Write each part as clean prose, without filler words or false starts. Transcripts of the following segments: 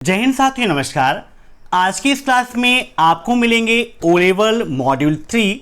जय हिंद साथियों, नमस्कार। आज की इस क्लास में आपको मिलेंगे ओ लेवल मॉड्यूल 3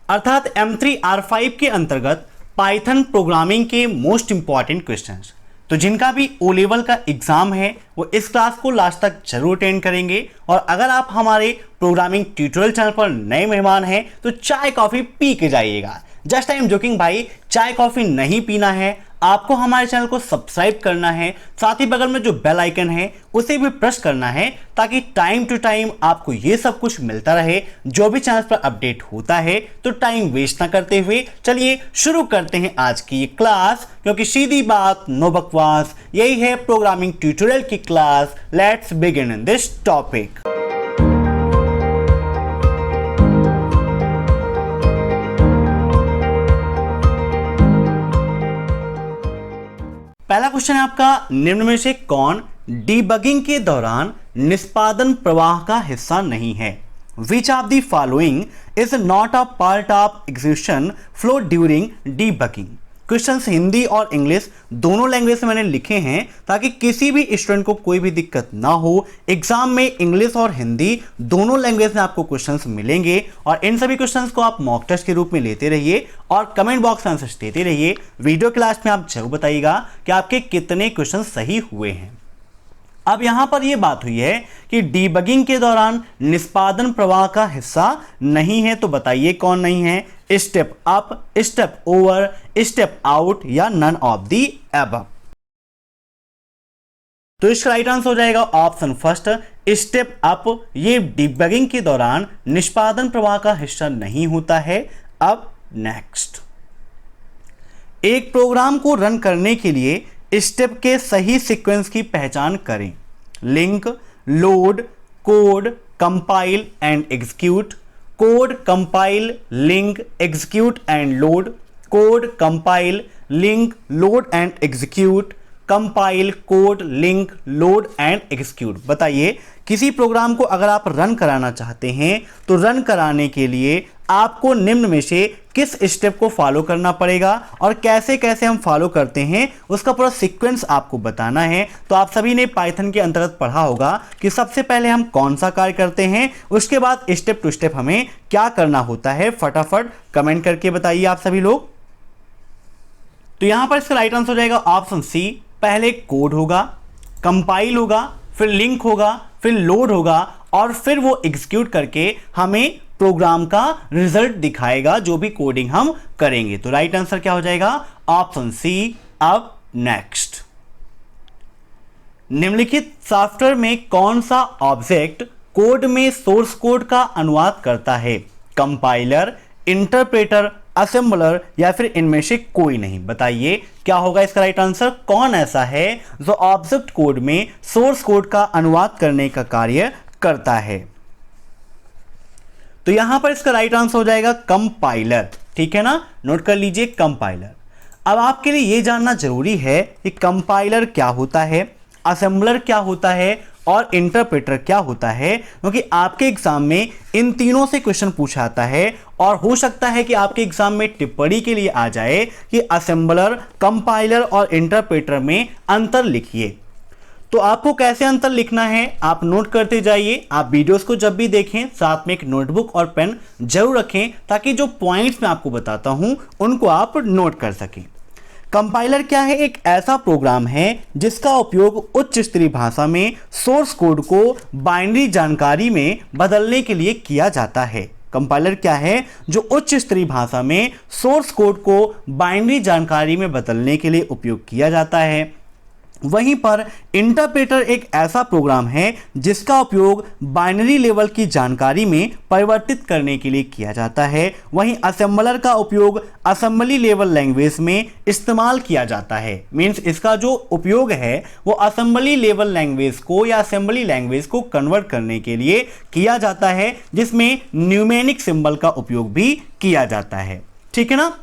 अर्थात M3R5 के अंतर्गत पाइथन प्रोग्रामिंग के मोस्ट इंपॉर्टेंट क्वेश्चंस। तो जिनका भी ओ लेवल का एग्जाम है वो इस क्लास को लास्ट तक जरूर अटेंड करेंगे। और अगर आप हमारे प्रोग्रामिंग ट्यूटोरियल चैनल पर नए मेहमान हैं तो चाय कॉफी पी के जाइएगा। जस्ट आई एम जोकिंग भाई, चाय कॉफी नहीं पीना है, आपको हमारे चैनल को सब्सक्राइब करना है, साथ ही बगल में जो बेल आइकन है उसे भी प्रेस करना है ताकि टाइम टू टाइम आपको ये सब कुछ मिलता रहे जो भी चैनल पर अपडेट होता है। तो टाइम वेस्ट ना करते हुए चलिए शुरू करते हैं आज की ये क्लास, क्योंकि सीधी बात नो बकवास, यही है प्रोग्रामिंग ट्यूटोरियल की class. Let's begin in this topic. पहला क्वेश्चन है आपका, निम्न में से कौन डीबगिंग के दौरान निष्पादन प्रवाह का हिस्सा नहीं है? Which of the following is not a part of execution flow during debugging? Questions Hindi और इंग्लिश दोनों लैंग्वेज में मैंने लिखे हैं ताकि किसी भी स्टूडेंट को कोई भी दिक्कत ना हो। एग्जाम में इंग्लिश और हिंदी दोनों लैंग्वेज में आपको क्वेश्चंस मिलेंगे और इन सभी क्वेश्चंस को आप मॉक टेस्ट के रूप में लेते रहिए और कमेंट बॉक्स में आंसर्स देते रहिए। वीडियो क्लास में आप जरूर बताइएगा कि आपके कितने क्वेश्चन सही हुए हैं। अब यहां पर यह बात हुई है कि डीबगिंग के दौरान निष्पादन प्रवाह का हिस्सा नहीं है, तो बताइए कौन नहीं है? Step up, step over, step out या नन ऑफ द अबव? तो इसका राइट आंसर हो जाएगा ऑप्शन फर्स्ट, स्टेप अप। ये डीबगिंग के दौरान निष्पादन प्रवाह का हिस्सा नहीं होता है। अब नेक्स्ट, एक प्रोग्राम को रन करने के लिए स्टेप के सही सीक्वेंस की पहचान करें। Link, load, code, compile and execute, code, compile, link, execute and load, code, compile, link, load and execute, compile, code, link, load and execute. बताइए, किसी प्रोग्राम को अगर आप रन कराना चाहते हैं तो रन कराने के लिए आपको निम्न में से किस स्टेप को फॉलो करना पड़ेगा और कैसे कैसे हम फॉलो करते हैं उसका पूरा सीक्वेंस आपको बताना है। तो आप सभी ने पाइथन के अंतर्गत पढ़ा होगा कि सबसे पहले हम कौन सा कार्य करते हैं, उसके बाद स्टेप टू स्टेप हमें क्या करना होता है। फटाफट कमेंट करके बताइए आप सभी लोग। तो यहां पर इसका राइट आंसर हो जाएगा ऑप्शन सी। पहले कोड होगा, कंपाइल होगा, फिर लिंक होगा, फिर लोड होगा और फिर वो एग्जीक्यूट करके हमें प्रोग्राम का रिजल्ट दिखाएगा जो भी कोडिंग हम करेंगे। तो राइट आंसर क्या हो जाएगा? Option C. अब नेक्स्ट, निम्नलिखित सॉफ्टवेयर में कौन सा ऑब्जेक्ट कोड में सोर्स कोड का अनुवाद करता है? कंपाइलर, इंटरप्रेटर, असेंबलर या फिर इनमें से कोई नहीं? बताइए क्या होगा इसका राइट आंसर। कौन ऐसा है जो ऑब्जेक्ट कोड में सोर्स कोड का अनुवाद करने का कार्य करता है? तो यहां पर इसका राइट आंसर हो जाएगा कंपाइलर। ठीक है ना, नोट कर लीजिए कंपाइलर। अब आपके लिए यह जानना जरूरी है कि कंपाइलर क्या होता है, असेंबलर क्या होता है और इंटरप्रेटर क्या होता है, क्योंकि आपके एग्जाम में इन तीनों से क्वेश्चन पूछा जाता है और हो सकता है कि आपके एग्जाम में टिप्पणी के लिए आ जाए कि असेंबलर, कंपाइलर और इंटरप्रेटर में अंतर लिखिए। तो आपको कैसे अंतर लिखना है आप नोट करते जाइए। आप वीडियोस को जब भी देखें साथ में एक नोटबुक और पेन जरूर रखें ताकि जो पॉइंट्स मैं आपको बताता हूं उनको आप नोट कर सकें। कंपाइलर क्या है? एक ऐसा प्रोग्राम है जिसका उपयोग उच्च स्तरीय भाषा में सोर्स कोड को बाइनरी जानकारी में बदलने के लिए किया जाता है। कंपाइलर क्या है? जो उच्च स्तरीय भाषा में सोर्स कोड को बाइनरी जानकारी में बदलने के लिए उपयोग किया जाता है। वहीं पर इंटरप्रेटर एक ऐसा प्रोग्राम है जिसका उपयोग बाइनरी लेवल की जानकारी में परिवर्तित करने के लिए किया जाता है। वहीं असेंबलर का उपयोग असेंबली लेवल लैंग्वेज में इस्तेमाल किया जाता है। मींस इसका जो उपयोग है वो असेंबली लेवल लैंग्वेज को या असेंबली लैंग्वेज को कन्वर्ट करने के लिए किया जाता है, जिसमें न्यूमेरिक सिंबल का उपयोग भी किया जाता है। ठीक है ना।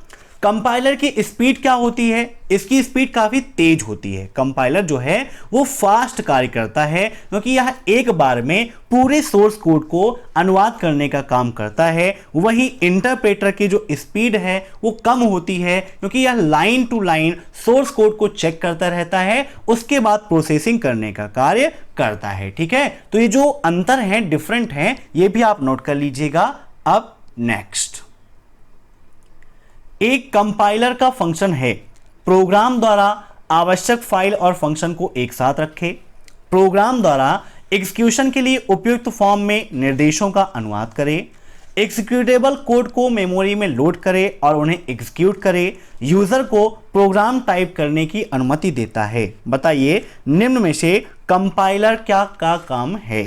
कंपाइलर की स्पीड क्या होती है? इसकी स्पीड काफी तेज होती है। कंपाइलर जो है वो फास्ट कार्य करता है क्योंकि यह एक बार में पूरे सोर्स कोड को अनुवाद करने का काम करता है। वहीं इंटरप्रेटर की जो स्पीड है वो कम होती है क्योंकि यह line to line source code को चेक करता रहता है, उसके बाद प्रोसेसिंग करने का कार्य करता है। ठीक है, तो ये जो अंतर है, डिफरेंट है, ये भी आप नोट कर लीजिएगा। अब नेक्स्ट, एक कंपाइलर का फंक्शन है प्रोग्राम द्वारा आवश्यक फाइल और फंक्शन को एक साथ रखे, प्रोग्राम द्वारा एग्जीक्यूशन के लिए उपयुक्त फॉर्म में निर्देशों का अनुवाद करे, एग्जीक्यूटेबल कोड को मेमोरी में लोड करे और उन्हें एग्जीक्यूट करे, यूजर को प्रोग्राम टाइप करने की अनुमति देता है। बताइए निम्न में से कंपाइलर क्या का काम है?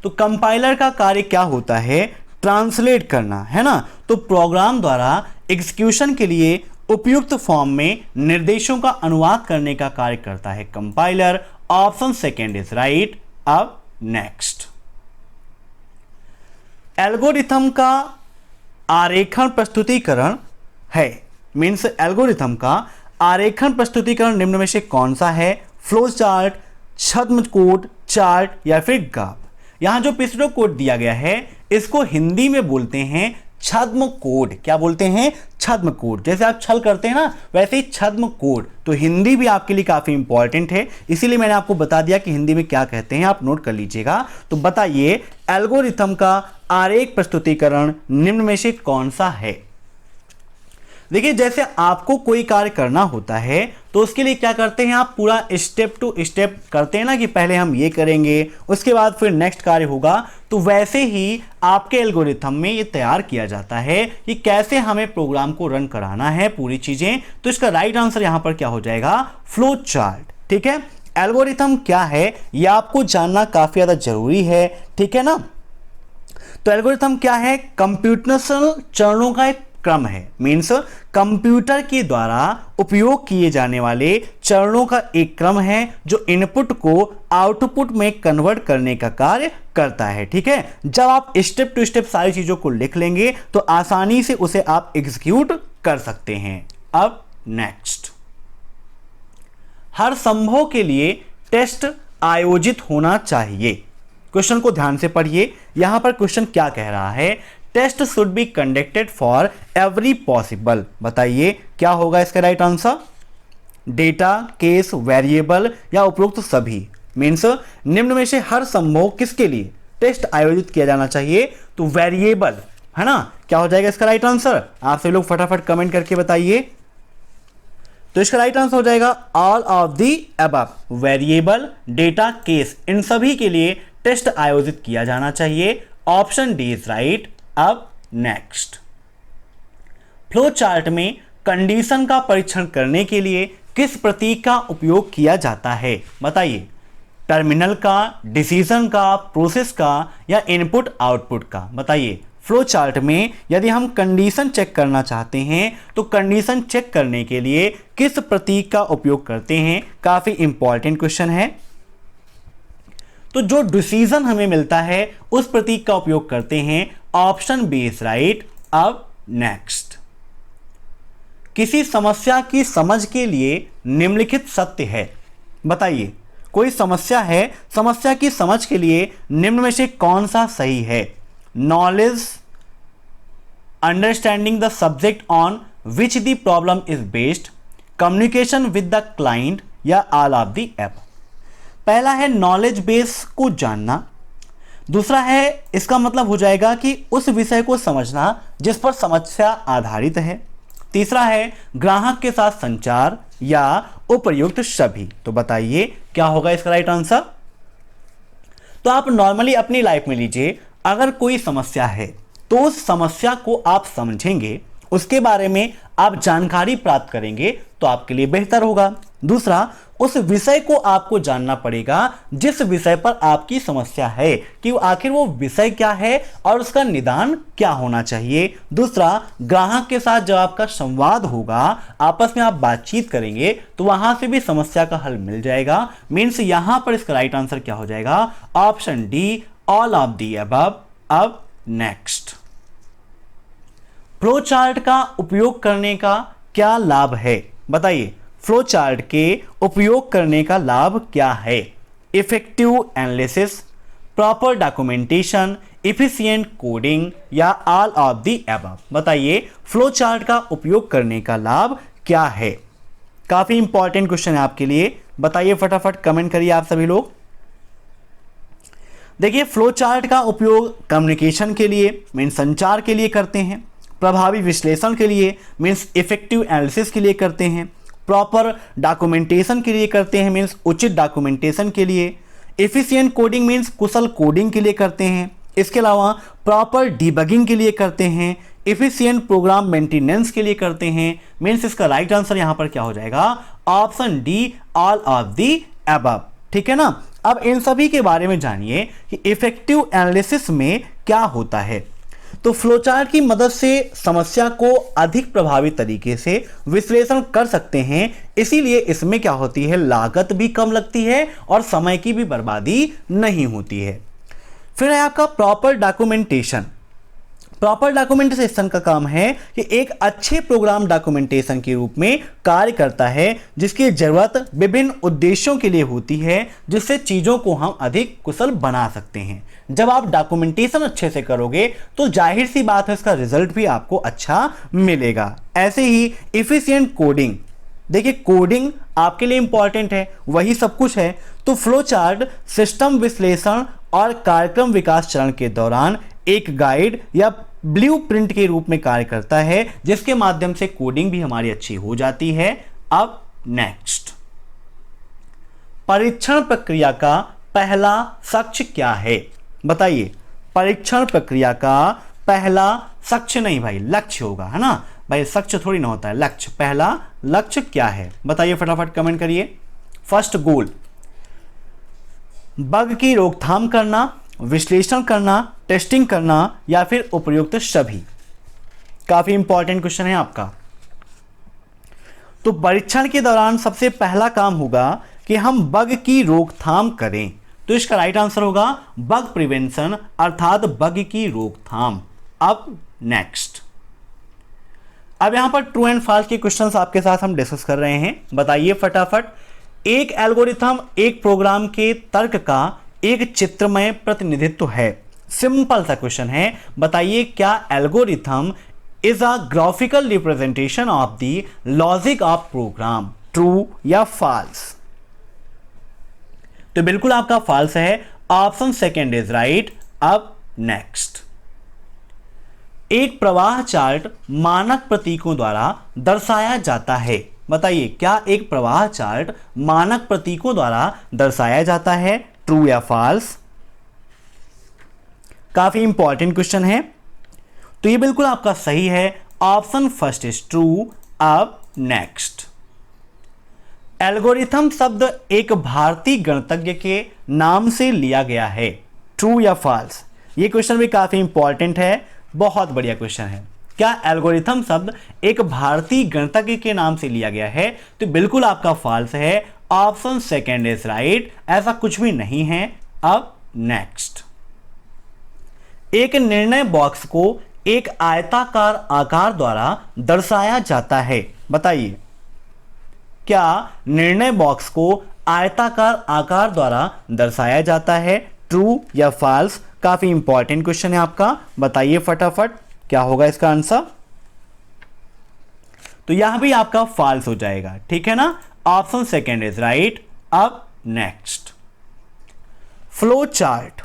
तो कंपाइलर का कार्य क्या होता है? ट्रांसलेट करना, है ना। तो प्रोग्राम द्वारा एग्जीक्यूशन के लिए उपयुक्त फॉर्म में निर्देशों का अनुवाद करने का कार्य करता है compiler. Option second is right. अब नेक्स्ट, एल्गोरिथम का आरेखन प्रस्तुतिकरण है, मीन्स एल्गोरिथम का आरेखन प्रस्तुतिकरण निम्न में से कौन सा है? फ्लो चार्ट, छद्म कोड, चार्ट या फिर ग्राफ। यहां जो पिछड़ो कोड दिया गया है इसको हिंदी में बोलते हैं छद्म कोड। क्या बोलते हैं? छद्म कोड। जैसे आप छल करते हैं ना, वैसे ही छद्म कोड। तो हिंदी भी आपके लिए काफी इंपॉर्टेंट है, इसीलिए मैंने आपको बता दिया कि हिंदी में क्या कहते हैं, आप नोट कर लीजिएगा। तो बताइए एल्गोरिथम का आरेख प्रस्तुतिकरण निम्न में से कौन सा है? देखिए, जैसे आपको कोई कार्य करना होता है तो उसके लिए क्या करते हैं, आप पूरा स्टेप टू स्टेप करते हैं ना, कि पहले हम ये करेंगे उसके बाद फिर नेक्स्ट कार्य होगा। तो वैसे ही आपके एल्गोरिथम में ये तैयार किया जाता है कि कैसे हमें प्रोग्राम को रन कराना है पूरी चीजें। तो इसका राइट आंसर यहां पर क्या हो जाएगा? Flow chart. ठीक है, एल्गोरिथम क्या है यह आपको जानना काफी ज्यादा जरूरी है। ठीक है ना। तो एल्गोरिथम क्या है? कंप्यूटेशनल चरणों का एक क्रम है, मीन्स कंप्यूटर के द्वारा उपयोग किए जाने वाले चरणों का एक क्रम है जो इनपुट को आउटपुट में कन्वर्ट करने का कार्य करता है। ठीक है, जब आप स्टेप टू स्टेप सारी चीजों को लिख लेंगे तो आसानी से उसे आप एग्जीक्यूट कर सकते हैं। अब नेक्स्ट, हर संभव के लिए टेस्ट आयोजित होना चाहिए। क्वेश्चन को ध्यान से पढ़िए, यहां पर क्वेश्चन क्या कह रहा है? Test should be conducted for every possible. बताइए क्या होगा इसका right answer? Data, case, variable या उपरोक्त सभी। मीन्स निम्न में से हर संभव किसके लिए टेस्ट आयोजित किया जाना चाहिए? तो वेरिएबल, है ना। क्या हो जाएगा इसका राइट आंसर? आप सभी लोग फटाफट कमेंट करके बताइए। तो इसका राइट आंसर हो जाएगा all of the above. Variable, data, case, इन सभी के लिए टेस्ट आयोजित किया जाना चाहिए। Option D is right. अब नेक्स्ट, फ्लो चार्ट में कंडीशन का परीक्षण करने के लिए किस प्रतीक का उपयोग किया जाता है? बताइए, टर्मिनल का, डिसीजन का, प्रोसेस का या इनपुट आउटपुट का? बताइए, फ्लो चार्ट में यदि हम कंडीशन चेक करना चाहते हैं तो कंडीशन चेक करने के लिए किस प्रतीक का उपयोग करते हैं? काफी इंपॉर्टेंट क्वेश्चन है। तो जो डिसीजन हमें मिलता है उस प्रतीक का उपयोग करते हैं। Option B is right. अब नेक्स्ट, किसी समस्या की समझ के लिए निम्नलिखित सत्य है। बताइए, कोई समस्या है, समस्या की समझ के लिए निम्न में से कौन सा सही है? Knowledge, understanding the subject on which the problem is based, communication with the client या ऑल ऑफ द एब। पहला है नॉलेज बेस को जानना, दूसरा है इसका मतलब हो जाएगा कि उस विषय को समझना जिस पर समस्या आधारित है, तीसरा है ग्राहक के साथ संचार या उपयुक्त सभी। तो बताइए क्या होगा इसका राइट आंसर? तो आप नॉर्मली अपनी लाइफ में लीजिए, अगर कोई समस्या है तो उस समस्या को आप समझेंगे, उसके बारे में आप जानकारी प्राप्त करेंगे तो आपके लिए बेहतर होगा। दूसरा, उस विषय को आपको जानना पड़ेगा जिस विषय पर आपकी समस्या है, कि आखिर वो विषय क्या है और उसका निदान क्या होना चाहिए। दूसरा, ग्राहक के साथ जब आपका संवाद होगा, आपस में आप बातचीत करेंगे तो वहां से भी समस्या का हल मिल जाएगा। मीन्स यहां पर इसका राइट आंसर क्या हो जाएगा? Option D, all of the above. अब नेक्स्ट, फ्लो चार्ट का उपयोग करने का क्या लाभ है? बताइए, फ्लो चार्ट के उपयोग करने का लाभ क्या है? Effective analysis, proper documentation, efficient coding या ऑल ऑफ द अबव? बताइए, फ्लो चार्ट का उपयोग करने का लाभ क्या है? काफी इंपॉर्टेंट क्वेश्चन है आपके लिए, बताइए फटाफट, कमेंट करिए आप सभी लोग। देखिए, फ्लो चार्ट का उपयोग कम्युनिकेशन के लिए मीन्स संचार के लिए करते हैं, प्रभावी विश्लेषण के लिए मीन्स इफेक्टिव एनालिसिस के लिए करते हैं, प्रॉपर डॉक्यूमेंटेशन के लिए करते हैं मीन्स उचित डॉक्यूमेंटेशन के लिए, एफिशिएंट कोडिंग मीन्स कुशल कोडिंग के लिए करते हैं, इसके अलावा प्रॉपर डिबगिंग के लिए करते हैं, एफिशिएंट प्रोग्राम मेंटेनेंस के लिए करते हैं। मीन्स इसका राइट आंसर यहां पर क्या हो जाएगा? Option D, all of the above. ठीक है ना। अब इन सभी के बारे में जानिए कि इफेक्टिव एनालिसिस में क्या होता है। तो फ्लोचार्ट की मदद से समस्या को अधिक प्रभावी तरीके से विश्लेषण कर सकते हैं, इसीलिए इसमें क्या होती है, लागत भी कम लगती है और समय की भी बर्बादी नहीं होती है। फिर है आपका प्रॉपर डॉक्यूमेंटेशन। प्रॉपर डॉक्यूमेंटेशन का काम है कि एक अच्छे प्रोग्राम डॉक्यूमेंटेशन के रूप में कार्य करता है, जिसकी जरूरत विभिन्न उद्देश्यों के लिए होती है, जिससे चीजों को हम अधिक कुशल बना सकते हैं। जब आप डॉक्यूमेंटेशन अच्छे से करोगे तो जाहिर सी बात है इसका रिजल्ट भी आपको अच्छा मिलेगा। ऐसे ही इफिशिएंट कोडिंग, देखिए कोडिंग आपके लिए इंपॉर्टेंट है, वही सब कुछ है। तो फ्लो चार्ट सिस्टम विश्लेषण और कार्यक्रम विकास चरण के दौरान एक गाइड या ब्लूप्रिंट के रूप में कार्य करता है, जिसके माध्यम से कोडिंग भी हमारी अच्छी हो जाती है। अब नेक्स्ट, परीक्षण प्रक्रिया का पहला साक्ष्य क्या है? बताइए, परीक्षण प्रक्रिया का पहला साक्ष्य नहीं भाई, लक्ष्य होगा, है ना भाई, साक्ष्य थोड़ी ना होता है, लक्ष्य। पहला लक्ष्य क्या है? बताइए फटाफट, कमेंट करिए। फर्स्ट गोल, बग की रोकथाम करना, विश्लेषण करना, टेस्टिंग करना या फिर उपयुक्त सभी? काफी इंपॉर्टेंट क्वेश्चन है आपका। तो परीक्षण के दौरान सबसे पहला काम होगा कि हम बग की रोकथाम करें, तो इसका राइट आंसर होगा बग प्रिवेंशन, अर्थात बग की रोकथाम। अब नेक्स्ट, अब यहां पर ट्रू एंड फॉल्स के क्वेश्चंस आपके साथ हम डिस्कस कर रहे हैं, बताइए फटाफट। एक एल्गोरिथम एक प्रोग्राम के तर्क का एक चित्रमय प्रतिनिधित्व है। सिंपल सा क्वेश्चन है, बताइए क्या algorithm is a graphical representation of the logic of programme? True या फॉल्स? तो बिल्कुल आपका फॉल्स है, ऑप्शन सेकेंड इज राइट। अब नेक्स्ट, एक प्रवाह चार्ट मानक प्रतीकों द्वारा दर्शाया जाता है। बताइए, क्या एक प्रवाह चार्ट मानक प्रतीकों द्वारा दर्शाया जाता है? ट्रू या फॉल्स? काफी इंपॉर्टेंट क्वेश्चन है, तो ये बिल्कुल आपका सही है, ऑप्शन फर्स्ट इज ट्रू। अब नेक्स्ट, एल्गोरिथम शब्द एक भारतीय गणितज्ञ के नाम से लिया गया है। ट्रू या फॉल्स? ये क्वेश्चन भी काफी इंपॉर्टेंट है, बहुत बढ़िया क्वेश्चन है। क्या एल्गोरिथम शब्द एक भारतीय गणितज्ञ के नाम से लिया गया है? तो बिल्कुल आपका फॉल्स है, ऑप्शन सेकेंड इज राइट, ऐसा कुछ भी नहीं है। अब नेक्स्ट, एक निर्णय बॉक्स को एक आयताकार आकार द्वारा दर्शाया जाता है। बताइए, क्या निर्णय बॉक्स को आयताकार आकार द्वारा दर्शाया जाता है? ट्रू या फॉल्स? काफी इंपॉर्टेंट क्वेश्चन है आपका, बताइए फटाफट क्या होगा इसका आंसर। तो यहां भी आपका फॉल्स हो जाएगा, ठीक है ना, ऑप्शन सेकेंड इज राइट। अब नेक्स्ट, फ्लो चार्ट।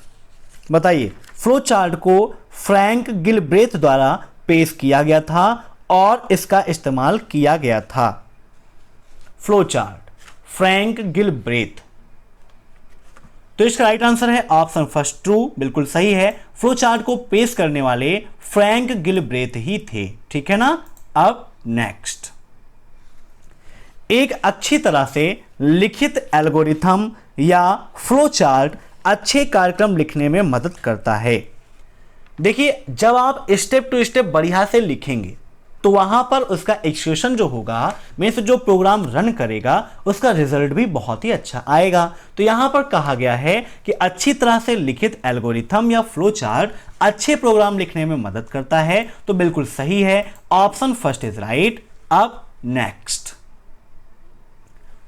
बताइए, फ्लो चार्ट को फ्रैंक गिलब्रेथ द्वारा पेश किया गया था और इसका इस्तेमाल किया गया था। Flow chart, Frank Gilbreth. तो इसका राइट आंसर है ऑप्शन फर्स्ट ट्रू, बिल्कुल सही है। फ्लो चार्ट को पेश करने वाले फ्रैंक गिलब्रेथ ही थे, ठीक है ना। अब नेक्स्ट, एक अच्छी तरह से लिखित एल्गोरिथम या फ्लो चार्ट अच्छे कार्यक्रम लिखने में मदद करता है। देखिए, जब आप स्टेप टू स्टेप बढ़िया से लिखेंगे तो वहां पर उसका एक्सक्यूशन जो होगा, मीन्स जो प्रोग्राम रन करेगा उसका रिजल्ट भी बहुत ही अच्छा आएगा। तो यहां पर कहा गया है कि अच्छी तरह से लिखित एल्गोरिथम या फ्लो चार्ट अच्छे प्रोग्राम लिखने में मदद करता है। तो बिल्कुल सही है, ऑप्शन फर्स्ट इज राइट। अब नेक्स्ट,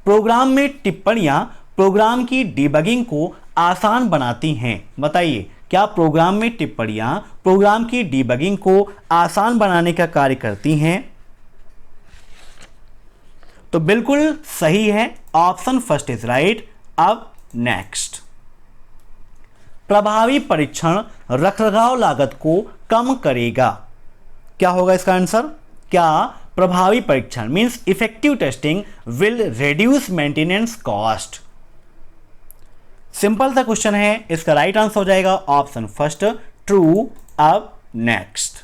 प्रोग्राम में टिप्पणियां प्रोग्राम की डिबगिंग को आसान बनाती हैं। बताइए, क्या प्रोग्राम में टिप्पणियां प्रोग्राम की डिबगिंग को आसान बनाने का कार्य करती हैं? तो बिल्कुल सही है, ऑप्शन फर्स्ट इज राइट। अब नेक्स्ट, प्रभावी परीक्षण रखरखाव लागत को कम करेगा। क्या होगा इसका आंसर? क्या प्रभावी परीक्षण means effective testing will reduce maintenance cost? Simple सा क्वेश्चन है, इसका राइट आंसर हो जाएगा ऑप्शन फर्स्ट, ट्रू। अब नेक्स्ट,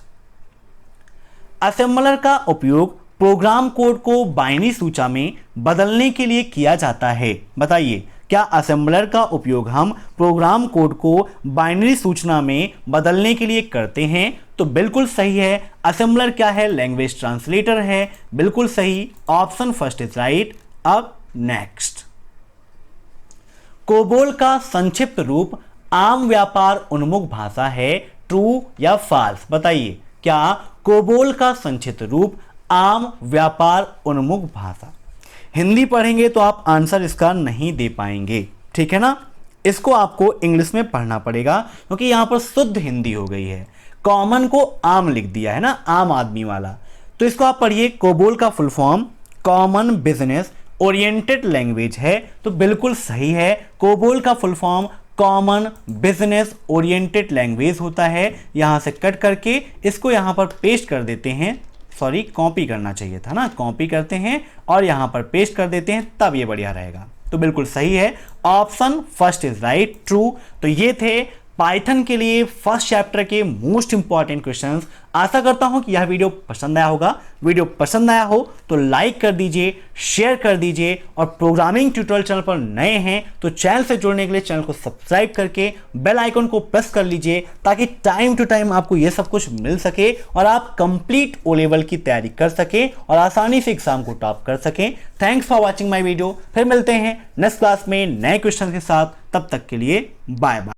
असेंबलर का उपयोग प्रोग्राम कोड को बाइनरी सूचना में बदलने के लिए किया जाता है। बताइए, क्या असेंबलर का उपयोग हम प्रोग्राम कोड को बाइनरी सूचना में बदलने के लिए करते हैं? तो बिल्कुल सही है, असेंबलर क्या है? लैंग्वेज ट्रांसलेटर है। बिल्कुल सही, ऑप्शन फर्स्ट इज राइट। अब नेक्स्ट, कोबोल का संक्षिप्त रूप आम व्यापार उन्मुख भाषा है, ट्रू या फॉल्स? बताइए, क्या कोबोल का संक्षिप्त रूप आम व्यापार उन्मुख भाषा? हिंदी पढ़ेंगे तो आप आंसर इसका नहीं दे पाएंगे, ठीक है ना। इसको आपको इंग्लिश में पढ़ना पड़ेगा क्योंकि यहां पर शुद्ध हिंदी हो गई है। कॉमन को आम लिख दिया है ना, आम आदमी वाला। तो इसको आप पढ़िए, कोबोल का full form common business oriented language है। तो बिल्कुल सही है, कोबोल का full form common business oriented language होता है। यहां से कट करके इसको यहां पर पेस्ट कर देते हैं, सॉरी कॉपी करना चाहिए था ना, कॉपी करते हैं और यहां पर पेस्ट कर देते हैं, तब ये बढ़िया रहेगा। तो बिल्कुल सही है, option first is right, true. तो ये थे पाइथन के लिए फर्स्ट चैप्टर के मोस्ट इंपॉर्टेंट क्वेश्चंस। आशा करता हूं कि यह वीडियो पसंद आया होगा। वीडियो पसंद आया हो तो लाइक कर दीजिए, शेयर कर दीजिए, और प्रोग्रामिंग ट्यूटोरियल चैनल पर नए हैं तो चैनल से जुड़ने के लिए चैनल को सब्सक्राइब करके बेल आइकन को प्रेस कर लीजिए ताकि टाइम टू टाइम आपको यह सब कुछ मिल सके और आप कंप्लीट ओ लेवल की तैयारी कर सके और आसानी से एग्जाम को टॉप कर सकें। Thanks for watching my video. फिर मिलते हैं नेक्स्ट क्लास में नए क्वेश्चन के साथ, तब तक के लिए बाय बाय।